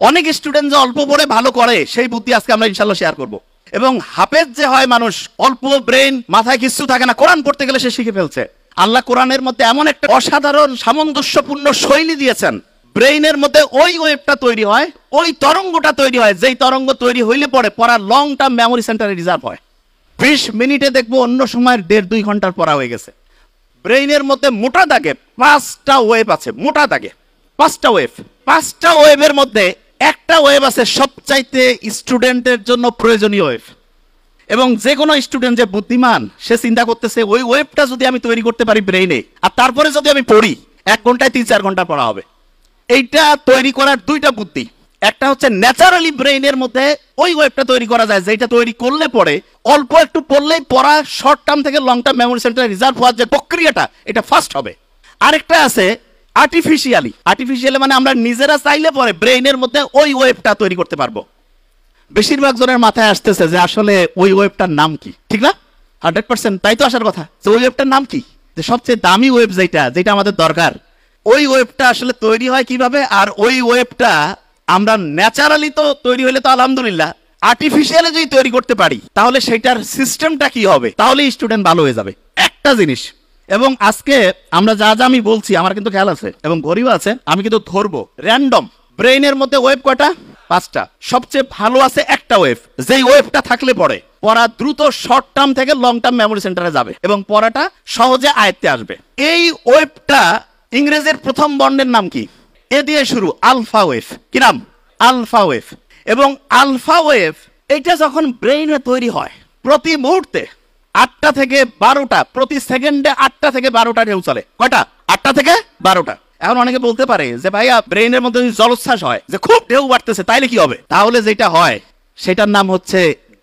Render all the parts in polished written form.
অনেক স্টুডেন্ট যে অল্প পড়ে ভালো করে সেই বুদ্ধি আজকে আমরা ইনশাআল্লাহ শেয়ার করব। এবং হাফেজ যে হয় মানুষ, অল্প ব্রেন, মাথায় কিছু থাকে না, কোরআন পড়তে গেলে সে শিখে ফেলছে। আল্লাহ কোরআনের মধ্যে এমন একটা অসাধারণ সামঞ্জস্যপূর্ণ শৈলী দিয়েছেন, ব্রেইনের মধ্যে ওই ওয়েভটা তৈরি হয়, ওই তরঙ্গটা তৈরি হয়, যেই তরঙ্গ তৈরি হইলে পরে পড়া লং টার্ম মেমোরি সেন্টারে রিজার্ভ হয়। 20 মিনিটে দেখবো অন্য সময়ের 1.5-2 ঘন্টার পড়া হয়ে গেছে। ব্রেইনের মধ্যে মোটা দাগে 5টা ওয়েভ আছে, মোটা দাগে 5টা ওয়েভ। 5টা ওয়েভের মধ্যে একটা ওয়েভ আছে সবচাইতে স্টুডেন্টের জন্য প্রয়োজনীয় ওয়েভ। এবং যে কোনো স্টুডেন্ট যে বুদ্ধিমান সে চিন্তা করতেছে ওই ওয়েভটা যদি আমি তৈরি করতে পারি ব্রেইনে, আর তারপরে যদি আমি পড়ি 1 ঘন্টায় 3-4 ঘন্টা পড়া হবে। এইটা তৈরি করার 2টা বুদ্ধি। একটা হচ্ছে ন্যাচারালি ব্রেইনের মধ্যে ওই ওয়েভটা তৈরি করা যায়, যেটা তৈরি করলে পরে অল্প একটু পড়লেই পড়া শর্ট টার্ম থেকে লং টার্ম মেমোরি সেন্টারে রিজার্ভ হওয়ার যে প্রক্রিয়াটা, এটা ফাস্ট হবে। আরেকটা আছে আর্টিফিশিয়ালি মানে আমরা নিজেরা চাইলে পরে ব্রেইনের মধ্যে ওই ওয়েভটা তৈরি করতে পারবো। বেশিরভাগ জনের মাথায় আসতেছে যে আসলে ওই ওয়েভটার নাম কি, ঠিক না? 100% তাই তো আসার কথা, যে ওই ওয়েভটার নাম কি, যে সবচেয়ে দামি ওয়েভ যেটা আমাদের দরকার, ওই ওয়েভটা আসলে তৈরি হয় কিভাবে? আর ওই ওয়েভটা আমরা ন্যাচারালি তো তৈরি হলে তো আলহামদুলিল্লাহ, আর্টিফিশিয়ালি যদি তৈরি করতে পারি তাহলে সেটার সিস্টেমটা কি হবে, তাহলে স্টুডেন্ট ভালো হয়ে যাবে। একটা জিনিস, এবং আজকে আমরা যা যা আমি বলছি আমার কিন্তু খেয়াল আছে এবং গরিব আছে, আমি কিন্তু ধরবো র্যান্ডম। ব্রেইনের মধ্যে ওয়েভ কয়টা? 5টা। সবচেয়ে ভালো আছে একটা ওয়েভ, যেই ওয়েভটা থাকলে পরে পড়া দ্রুত শর্ট টার্ম থেকে লং টার্ম মেমোরি সেন্টারে যাবে এবং পড়াটা সহজে আয়ত্তে আসবে। এই ওয়েভটা ইংরেজির প্রথম বর্ণের নাম কি? এ দিয়ে শুরু, আলফা ওয়েভ। কি নাম? Alpha wave. এবং আলফা ওয়েভ এটা যখন ব্রেইনে তৈরি হয়, প্রতি মুহূর্তে 8টা থেকে 12টা, প্রতি সেকেন্ডে 8টা থেকে 12টা ঢেউ চলে। কয়টা? 8টা থেকে 12টা। এখন অনেকে বলতে পারে যে ভাইয়া ব্রেইনের মধ্যে যদি জলোচ্ছ্বাস হয়, যে খুব ঢেউ বাড়তেছে, তাইলে কি হবে? তাহলে যেটা হয় সেটার নাম হচ্ছে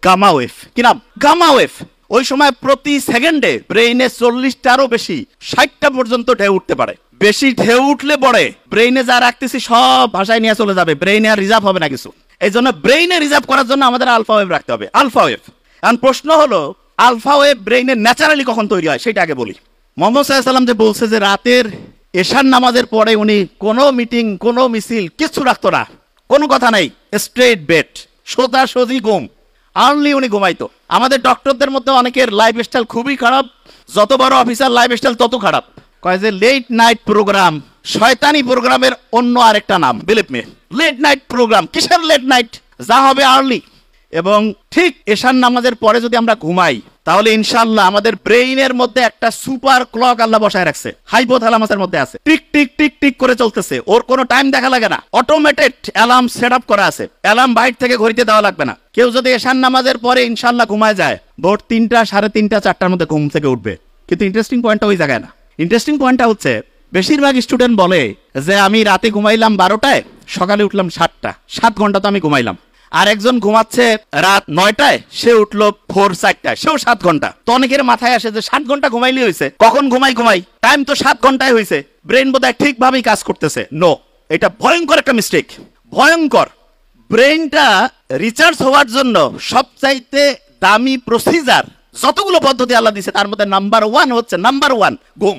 গামা ওয়েভ। কি নাম? Gamma wave. ওই সময় প্রতি সেকেন্ডে ব্রেইনে 40টারও বেশি, 60টা পর্যন্ত ঢেউ উঠতে পারে। বেশি ঢেউ উঠলে পরে ব্রেইনে যা রাখতেছি সব ভাষায় নিয়ে চলে যাবে, ব্রেইনে আর রিজার্ভ হবে না কিছু। এই জন্য ব্রেইনে রিজার্ভ করার জন্য আমাদের আলফা ওয়েভ রাখতে হবে, আলফা ওয়েভ। এখন প্রশ্ন হলো আলফা ওয়েভ ব্রেইনে ন্যাচারালি কখন তৈরি হয় সেটা আগে বলি। মুহাম্মদ সাল্লাল্লাহু আলাইহি ওয়াসাল্লাম যে বলছে যে রাতের এশার নামাজের পরে উনি কোনো মিটিং, কোনো মিছিল কিছু রাখতো না, কোনো কথা নাই, স্ট্রেট বেড, সোজাসুজি ঘুম, আর্লি উনি ঘুমাইতো। আমাদের ডক্টরদের মধ্যে অনেকের লাইফস্টাইল খুবই খারাপ, যত বড় অফিসার লাইফস্টাইল তত খারাপ। কয় যে লেট নাইট প্রোগ্রাম, শয়তানি প্রোগ্রামের অন্য আরেকটা নাম, believe me. Late night program, কিসের লেট নাইট? যা হবে আর্লি। এবং ঠিক এশার নামাজের পরে যদি আমরা ঘুমাই তাহলে ইনশাআল্লাহ আমাদের ব্রেইনের মধ্যে একটা সুপার ক্লক আল্লাহ বসায় রাখছে, হাইপোথ্যালামাসের মধ্যে আছে, টিক টিক টিক টিক করে চলতেছে, ওর কোনো টাইম দেখা লাগে না, অটোমেটেড অ্যালার্ম সেট আপ করা আছে, অ্যালার্ম বাইরে থেকে ঘড়িতে দেওয়া লাগবে না। কেউ যদি এশার নামাজের পরে ইনশাআল্লাহ ঘুমায় যায়, ভোর 3টা, 3:30, 4টার মধ্যে ঘুম থেকে উঠবে। কিন্তু ইন্টারেস্টিং পয়েন্টটা ওই জায়গায় না। ইন্টারেস্টিং পয়েন্টটা হচ্ছে বেশিরভাগ স্টুডেন্ট বলে যে আমি রাতে ঘুমাইলাম 12টায়, সকালে উঠলাম 7টা, 7 ঘন্টা তো আমি ঘুমাইলাম। আর একজন ঘুমাচ্ছে রাত 9টায়, সে উঠলো ভোর 4টায়, সেও 7 ঘন্টা। তো অনেকের মাথায় আসে যে 7 ঘন্টা ঘুমাইলে হয়েছে, কখন ঘুমাই, টাইম তো 7 ঘন্টায় হয়েছে, ব্রেন বোধহয় ঠিকভাবেই কাজ করতেছে। নো, এটা ভয়ঙ্কর একটা মিস্টেক, ভয়ঙ্কর। ব্রেনটা রিচার্জ হওয়ার জন্য সবচাইতে দামি প্রসিজার যতগুলো পদ্ধতি আল্লাহ দিয়েছে তার মধ্যে নাম্বার 1 হচ্ছে ঘুম।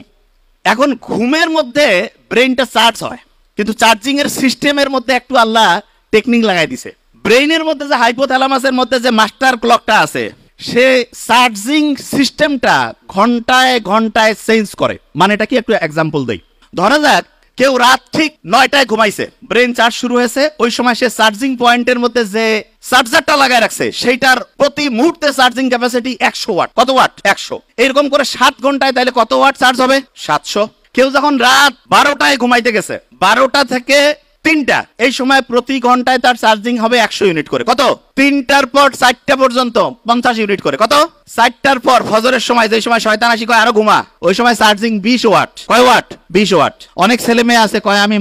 এখন ঘুমের মধ্যে ব্রেনটা চার্জ হয়, কিন্তু চার্জিং এর সিস্টেমের মধ্যে একটু আল্লাহ টেকনিক লাগাই দিছে। ব্রেইনের মধ্যে যে হাইপোথ্যালামাসের মধ্যে যে মাস্টার ক্লকটা আছে, সে চার্জিং সিস্টেমটা ঘন্টায় ঘন্টায় চেঞ্জ করে। মানে এটা কি, একটু এক্সাম্পল দেই। ধরা যাক কেউ রাত ঠিক 9টায় ঘুমাইছে, ব্রেন চার্জ শুরু হয়েছে, ওই সময় সে চার্জিং পয়েন্টের মধ্যে যে চার্জারটা লাগায় রাখছে সেইটার প্রতি মুহূর্তে চার্জিং ক্যাপাসিটি 100 ওয়াট। কত ওয়াট? 100। এরকম করে 7 ঘন্টায় তাহলে কত ওয়াট চার্জ হবে? 700। কেউ যখন রাত 12টায় ঘুমাইতে গেছে, 12টা থেকে 3টা, এই সময় প্রতি ঘন্টায় তার চার্জিং হবে 100 ইউনিট করে। কত? 3টার পর 4টা পর্যন্ত 50 ইউনিট করে। কত? 4টার পর ফজরের সময়, যে সময় শয়তান আসি কয় আরো ঘুমা, ওই সময় চার্জিং 20 ওয়াট। কয় ওয়াট? 20 ওয়াট। অনেক ছেলে মেয়ে আছে কয় আমি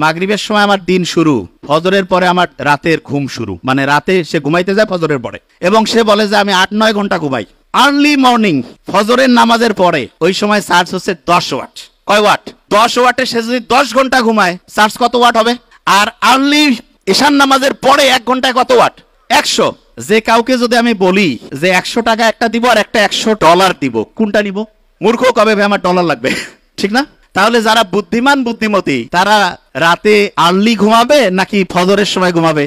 মাগরিবের সময় আমার দিন শুরু, ফজরের পরে আমার রাতের ঘুম শুরু। মানে রাতে সে ঘুমাইতে যায় ফজরের পরে, এবং সে বলে যে আমি 8-9 ঘন্টা ঘুমাই। আর্লি মর্নিং ফজরের নামাজের পরে ওই সময় চার্জ হচ্ছে 10 ওয়াট। কয় ওয়াট? 10 ওয়াটে সে যদি 10 ঘন্টা ঘুমায়, চার্জ কত ওয়াট হবে? আর আর্লি ঈশান নামাজের পরে 1 ঘন্টায় কত ওয়াট? 100। যে কাউকে যদি আমি বলি যে 100 টাকা একটা দিব আর একটা $100 দিব, কোনটা নিব? মূর্খ কবে ভাই আমার ডলার লাগবে, ঠিক না? তাহলে যারা বুদ্ধিমান বুদ্ধিমতী তারা রাতে আর্লি ঘুমাবে নাকি ফজরের সময় ঘুমাবে?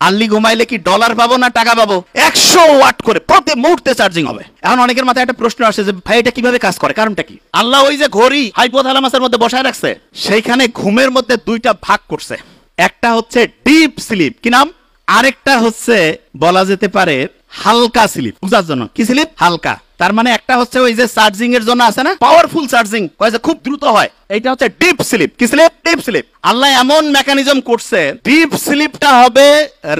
আর্লি ঘুমাইলে কি ডলার পাবো না টাকা পাবো? 100 ওয়াট করে প্রতি মুহূর্তে চার্জিং হবে। এখন অনেকের মাথায় একটা প্রশ্ন আসে যে ভাই এটা কিভাবে কাজ করে, কারণটা কি? আল্লাহ ওই যে ঘড়ি হাইপোথ্যালামাসের মধ্যে বসায় রাখছে, সেইখানে ঘুমের মধ্যে দুইটা ভাগ করছে। একটা হচ্ছে ডিপ স্লিপ, কি নাম? আরেকটা হচ্ছে বলা যেতে পারে হালকা স্লিপ। বুঝার জন্য কি স্লিপ? হালকা। তার মানে একটা হচ্ছে ওই যে চার্জিং এর জন্য আছে না পাওয়ারফুল চার্জিং, খুব দ্রুত হয়, এইটা হচ্ছে ডিপ স্লিপ। কি স্লিপ? Deep sleep. আল্লাহ এমন মেকানিজম করছে, ডিপ স্লিপটা হবে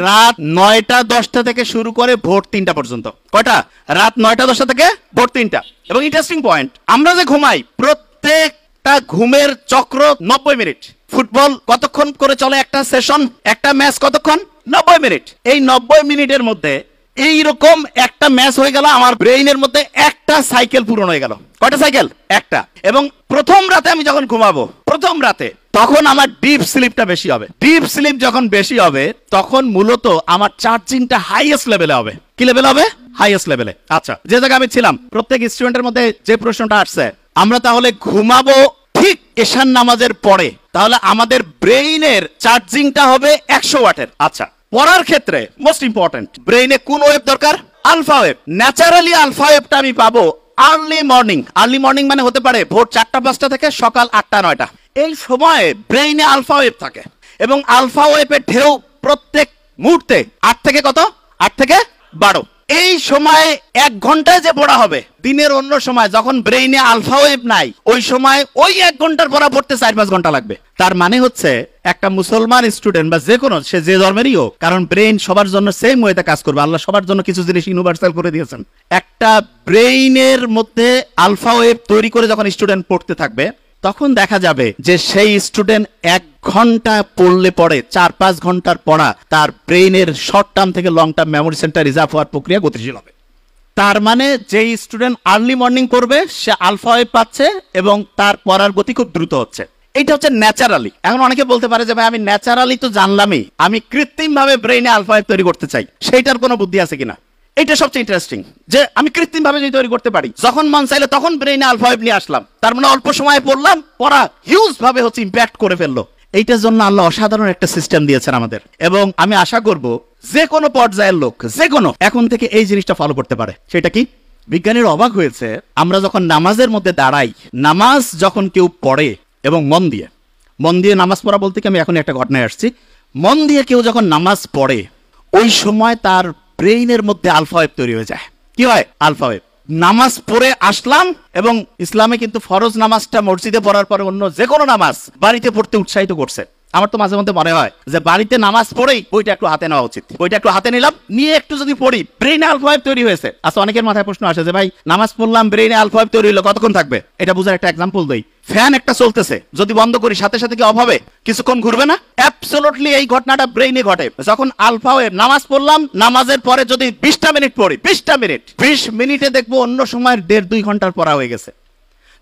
রাত 9টা-10টা থেকে শুরু করে ভোর 3টা পর্যন্ত। কয়টা? রাত 9টা-10টা থেকে ভোর 3টা। এবং ইন্টারেস্টিং পয়েন্ট, আমরা যে ঘুমাই প্রত্যেকটা ঘুমের চক্র 90 মিনিট। ফুটবল কতক্ষণ করে চলে একটা সেশন, একটা ম্যাচ কতক্ষণ? 90 মিনিট। এই 90 মিনিটের মধ্যে এইরকম একটা ম্যাচ হয়ে গেল, আমার ব্রেইনের মধ্যে একটা সাইকেল পূরণ হয়ে গেল। কয়টা সাইকেল? একটা। এবং প্রথম রাতে আমি যখন ঘুমাবো, প্রথম রাতে, তখন আমার ডিপ স্লিপটা বেশি হবে। ডিপ স্লিপ যখন বেশি হবে তখন মূলত আমার চার্জিংটা হাইয়েস্ট লেভেলে হবে। কি লেভেল হবে? হাইয়েস্ট লেভেলে। আচ্ছা, যে জায়গায় আমি ছিলাম, প্রত্যেক স্টুডেন্টের মধ্যে যে প্রশ্নটা আসছে, আমরা তাহলে ঘুমাবো ঠিক এশার নামাজের পরে, তাহলে আমাদের ব্রেইনের চার্জিংটা হবে 100 ওয়াটের। আচ্ছা, পড়ার ক্ষেত্রে মোস্ট ইম্পর্টেন্ট, ব্রেইনে কোন ওয়েভ দরকার? Alpha wave. ন্যাচারালি আলফা ওয়েভটা আমি পাবো আর্লি মর্নিং। আর্লি মর্নিং মানে হতে পারে ভোর 4টা-5টা থেকে সকাল 8টা-9টা। এই সময়ে ব্রেইনে আলফা ওয়েভ থাকে এবং আলফা ওয়েভের ঢেউ প্রত্যেক মুহূর্তে 8 থেকে কত? 8 থেকে 12। এই সময় 1 ঘন্টায় যে পড়া হবে, দিনের অন্য সময় যখন ব্রেইনে আলফা ওয়েভ নাই, ওই সময় ওই 1 ঘন্টার পড়া পড়তে 4-5 ঘন্টা লাগবে। তার মানে হচ্ছে একটা মুসলমান স্টুডেন্ট বা যে কোনো, সে যে ধর্মেরই হোক, কারণ ব্রেইন সবার জন্য সেম ওয়েতে কাজ করবে। আল্লাহ সবার জন্য কিছু জিনিস ইউনিভার্সাল করে দিয়েছেন। একটা ব্রেইনের মধ্যে আলফা ওয়েভ তৈরি করে যখন স্টুডেন্ট পড়তে থাকবে, তখন দেখা যাবে যে সেই স্টুডেন্ট 1 ঘন্টা পড়লে পরে 4-5 ঘন্টার পড়া তার ব্রেইনের শর্ট টার্ম থেকে long term memory centre reserve হওয়ার প্রক্রিয়া গতিশীল হবে। তার মানে যেই স্টুডেন্ট আর্লি মর্নিং করবে সে আলফা ওয়েভ পাচ্ছে এবং তার পড়ার গতি খুব দ্রুত হচ্ছে। এটা হচ্ছে ন্যাচারালি। এখন অনেকে বলতে পারে যে ভাই আমি ন্যাচারালি তো জানলামই, আমি কৃত্রিম ভাবে ব্রেইনে আলফা ওয়েভ তৈরি করতে চাই, সেইটার কোনো বুদ্ধি আছে কিনা? এটা সবচেয়ে ইন্টারেস্টিং যে আমি কৃত্রিম ভাবে যদি তৈরি করতে পারি, যখন মন চাইলে তখন ব্রেইনে আলফা ওয়েভ নিয়ে আসলাম, তার মানে অল্প সময়ে পড়লাম, পড়া হিউজ ভাবে হচ্ছে ইম্প্যাক্ট করে ফেললো। এইটার জন্য আল্লাহ অসাধারণ একটা সিস্টেম দিয়েছেন আমাদের, এবং আমি আশা করব যে কোনো পর্যায়ের লোক, যে কোনো, এখন থেকে এই জিনিসটা ফলো করতে পারে। সেটা কি? বিজ্ঞানীর অবাক হয়েছে, আমরা যখন নামাজের মধ্যে দাঁড়াই, নামাজ যখন কেউ পড়ে এবং মন দিয়ে নামাজ পড়া বলতে কি আমি এখন একটা ঘটনায় আসছি, মন দিয়ে কেউ যখন নামাজ পড়ে, ওই সময় তার ব্রেইনের মধ্যে আলফা ওয়েভ তৈরি হয়ে যায়। কি হয়? Alpha wave. নামাজ পড়ে আসলাম, এবং ইসলামে কিন্তু ফরজ নামাজটা মসজিদে পড়ার পরে অন্য যে কোনো নামাজ বাড়িতে পড়তে উৎসাহিত করছে। আমার তো মাঝে মধ্যে মনে হয় যে বাড়িতে নামাজ পড়েই বইটা একটু হাতে নেওয়া উচিত। বইটা একটু হাতে নিলাম, নিয়ে একটু যদি পড়ি, ব্রেইনে আলফা ওয়েভ তৈরি হয়েছে। আচ্ছা, অনেকের মাথায় প্রশ্ন আসে যে ভাই নামাজ পড়লাম, ব্রেইনে আলফা ওয়েভ তৈরি হলো, কতক্ষণ থাকবে? এটা বোঝার একটা এক্সাম্পল দেই। ফ্যান একটা চলতেছে, যদি বন্ধ করি সাথে সাথে কি অফ হবে? কিছুক্ষণ ঘুরবে না? অ্যাবসলিউটলি এই ঘটনাটা ব্রেইনে ঘটে যখন আলফা ওয়েভ। নামাজ পড়লাম, নামাজের পরে যদি 20টা মিনিট পড়ি, 20টা মিনিট, 20 মিনিটে দেখবো অন্য সময় 1.5-2 ঘন্টার পড়া হয়ে গেছে।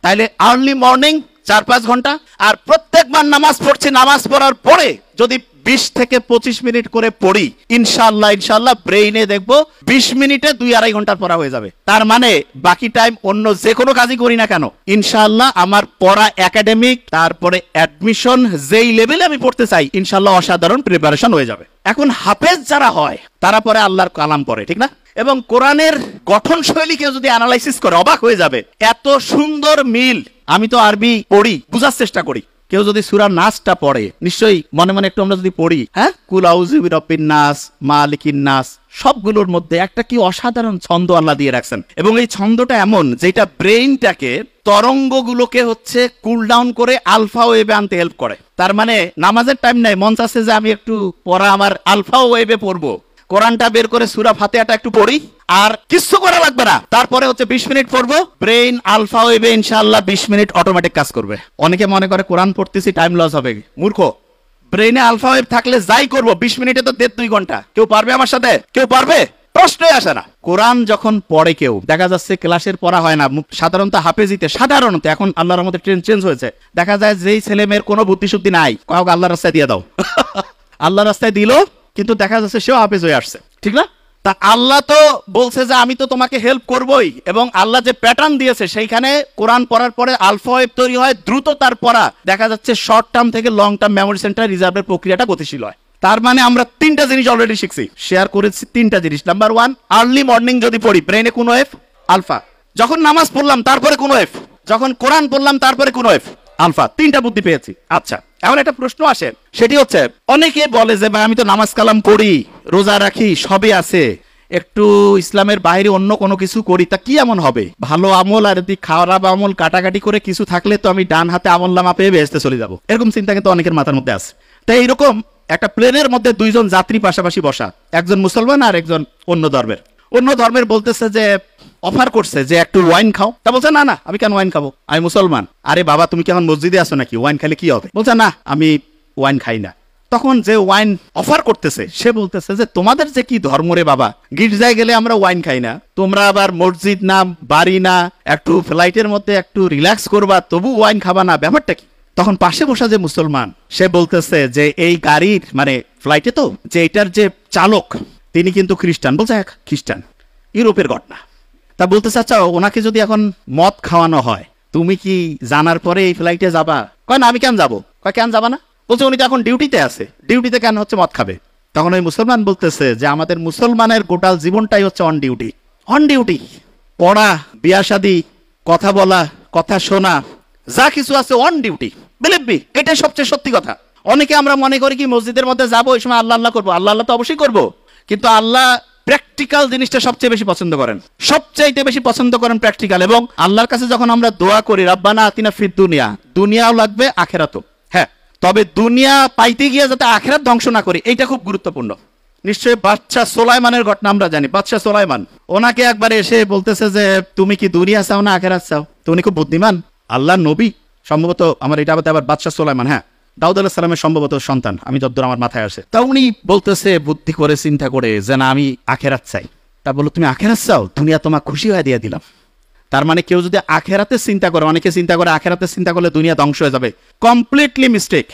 তাইলে আর্লি মর্নিং 4-5 ঘন্টা, আর প্রত্যেকবার নামাজ পড়ছি, নামাজ পড়ার পরে যদি 20 থেকে 25 মিনিট করে পড়ি, ইনশাআল্লাহ ব্রেইনে দেখবো 20 মিনিটে 2-2.5 ঘন্টার পড়া হয়ে যাবে। তার মানে বাকি টাইম অন্য যে কোনো কাজই করি না কেন, ইনশাআল্লাহ আমার পড়া একাডেমিক, তারপরে অ্যাডমিশন, যেই লেভেলে আমি পড়তে চাই, ইনশাআল্লাহ অসাধারণ প্রিপারেশন হয়ে যাবে। এখন হাফেজ যারা হয় তারা পরে আল্লাহর কালাম পড়ে, ঠিক না? এবং কোরআনের গঠন শৈলী কেউ যদি অ্যানালাইসিস করে অবাক হয়ে যাবে, এত সুন্দর মিল। আমি তো আরবি পড়ি, বুঝার চেষ্টা করি। কেউ যদি সূরা নাসটা পড়ে, নিশ্চয়ই মনে মনে একটু আমরা যদি পড়ি, হ্যাঁ, কুল আউযু বিরাব্বিন নাস, মালিকিন নাস, সবগুলোর মধ্যে একটা কি অসাধারণ ছন্দ আল্লাহ দিয়ে রাখছেন। এবং এই ছন্দটা এমন যেটা ব্রেইনটাকে, তরঙ্গগুলোকে হচ্ছে কুল ডাউন করে আলফা ওয়েভে আনতে হেল্প করে। তার মানে নামাজের টাইম নাই, মন চাচ্ছে যে আমি একটু পড়া আমার আলফা ওয়েভে পড়বো, কোরআনটা বের করে সূরা ফাতিহাটা একটু পড়ি, আর কিছু করা লাগবে না, তারপরে হচ্ছে 20 মিনিট পড়বো, ব্রেইন আলফা ওয়েভে ইনশাআল্লাহ 20 মিনিট অটোমেটিক কাজ করবে। অনেকে মনে করে কোরআন পড়তেছি টাইম লস হবে, মূর্খ। ব্রেইনে আলফা ওয়েভ থাকলে যাই করবো 20 মিনিটে তো 1.5-2 ঘন্টা। কেউ পারবে আমার সাথে? কেউ পারবে? প্রশ্নই আসে না। কোরআন যখন পড়ে কেউ, দেখা যাচ্ছে ক্লাসের পড়া হয় না, সাধারণত হাফেজিতে, সাধারণত এখন আল্লাহর রহমতে ট্রেন্ড চেঞ্জ হয়েছে, দেখা যায় যেই ছেলে মেয়ের কোনো বুদ্ধি শুদ্ধি নাই, কাউকে আল্লাহর রাস্তায় দিয়ে দাও, আল্লাহর রাস্তায় দিল, কিন্তু দেখা যাচ্ছে সেও হাফেজ হয়ে আসছে, ঠিক না? তা আল্লাহ তো বলছে যে আমি তো তোমাকে হেল্প করবই, এবং আল্লাহ যে প্যাটার্ন দিয়েছে সেইখানে কোরআন পড়ার পরে আলফা ওয়েভ তৈরি হয় দ্রুত, তার পড়া দেখা যাচ্ছে শর্ট টার্ম থেকে লং টার্ম মেমোরি সেন্টার রিজার্ভের প্রক্রিয়াটা গতিশীল হয়। তার মানে আমরা 3টা জিনিস অলরেডি শিখছি, শেয়ার করেছি 3টা জিনিস। নাম্বার 1, আর্লি মর্নিং যদি পড়ি ব্রেনে কোন ওয়েভ? আলফা। যখন নামাজ পড়লাম তারপরে কোন ওয়েভ? যখন কোরআন পড়লাম তারপরে কোন ওয়েভ? আলফা। 3টা বুদ্ধি পেয়েছি। আচ্ছা, এখন একটা প্রশ্ন আসে, সেটি হচ্ছে অনেকে বলে যে ভাই আমি তো নামাজ কালাম করি, রোজা রাখি, সবই আছে, একটু ইসলামের বাইরে অন্য কোনো কিছু করি, তা কি এমন হবে? ভালো আমল আর যদি খারাপ আমল কাটাকাটি করে কিছু থাকলে তো আমি ডান হাতে আমলনামা পেয়ে বেহেশতে চলে যাব, এরকম চিন্তা কিন্তু অনেকের মাথার মধ্যে আছে। তাই এইরকম একটা প্লেনের মধ্যে 2 জন যাত্রী পাশাপাশি বসা, একজন মুসলমান আর একজন অন্য ধর্মের বলতেছে যে অফার করছে যে একটু ওয়াইন খাও, তা বলছে না না আমি কেন ওয়াইন খাবো, আমি মুসলমান। আরে বাবা তুমি কি এখন মসজিদে আছো নাকি, ওয়াইন খেলে কি হবে? বলছে না আমি ওয়াইন খাই না। তখন যে ওয়াইন অফার করতেছে সে বলতেছে যে তোমাদের যে কি ধর্ম রে বাবা, গির্জায় গেলে আমরা ওয়াইন খাই না, তোমরা আবার মসজিদ না বাড়ি না, একটু ফ্লাইটের মধ্যে একটু রিল্যাক্স করবা তবু ওয়াইন খাবা না, ব্যাপারটা কি? তখন পাশে বসা যে মুসলমান সে বলতেছে যে এই গাড়ির মানে ফ্লাইটে তো যে এটার যে চালক তিনি কিন্তু খ্রিস্টান। বলছে এক খ্রিস্টান, ইউরোপের ঘটনা। তা বলতেছে আচ্ছা ওনাকে যদি এখন মদ খাওয়ানো হয় তুমি কি জানার পরে এই ফ্লাইটে যাবা? কয় না আমি কেন যাবো। কয় কেন যাবা না? বলছে উনি তো এখন ডিউটিতে আছে, ডিউটিতে কেন হচ্ছে মদ খাবে? তখন ওই মুসলমান বলতেছে যে আমাদের মুসলমানের গোটাল জীবনটাই হচ্ছে অন ডিউটি। অন ডিউটি, পড়া, বিয়া শাদী, কথা বলা, কথা শোনা, যা কিছু আছে অন ডিউটি। বিলিভ মি, এটাই সবচেয়ে সত্যি কথা। অনেকে আমরা মনে করি কি মসজিদের মধ্যে যাবো ওই সময় আল্লাহ আল্লাহ করবো, আল্লাহ আল্লাহ তো অবশ্যই করবো, কিন্তু আল্লাহ প্র্যাকটিক্যাল জিনিসটা সবচেয়ে বেশি পছন্দ করেন, সবচাইতে বেশি পছন্দ করেন প্র্যাকটিক্যাল। এবং আল্লাহর কাছে যখন আমরা দোয়া করি রাব্বানা আতিনা ফিদ দুনিয়া, দুনিয়াও লাগবে আখেরাতও, হ্যাঁ, তবে দুনিয়া পাইতে গিয়ে যাতে আখেরাত ধ্বংস না করি, এইটা খুব গুরুত্বপূর্ণ। নিশ্চয়ই বাদশাহ সোলাইমানের ঘটনা আমরা জানি। বাদশাহ সোলাইমান ওনাকে একবারে এসে বলতেছে যে তুমি কি দুনিয়া চাও না আখেরাত চাও? তো উনি খুব বুদ্ধিমান, আল্লাহ নবী সম্ভবত, আমার এটা আবার বাদশাহ সোলাইমান, হ্যাঁ দাউদ আলাইহিস সালামের সম্ভবত সন্তান, আমি যতদূর আমার মাথায় আসে। তা উনি বলতেছে বুদ্ধি করে চিন্তা করে যে না আমি আখেরাত চাই। তা বললো তুমি আখেরাত চাও, দুনিয়া তোমার খুশি হয়ে দিয়ে দিলাম। তার মানে কেউ যদি আখেরাতে চিন্তা করে, অনেকে চিন্তা করে আখেরাতে চিন্তা করলে দুনিয়া ধ্বংস হয়ে যাবে, কমপ্লিটলি মিস্টেক।